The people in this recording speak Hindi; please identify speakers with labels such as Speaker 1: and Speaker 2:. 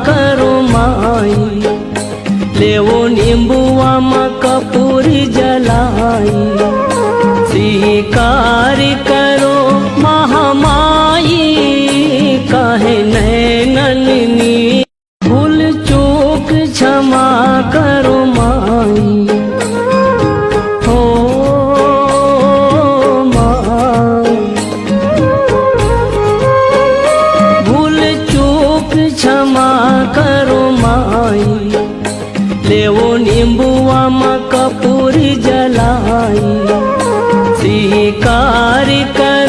Speaker 1: करो माई, लेवो नींबुआ में कपूरी जलाई, स्वीकार करो महामाई, काहे नैननी भूल चूक क्षमा करो माई। हो माई, भूल चूक क्षमा करो माई, लेवो नींबुआ में कपूरी जलाई, स्वीकार कर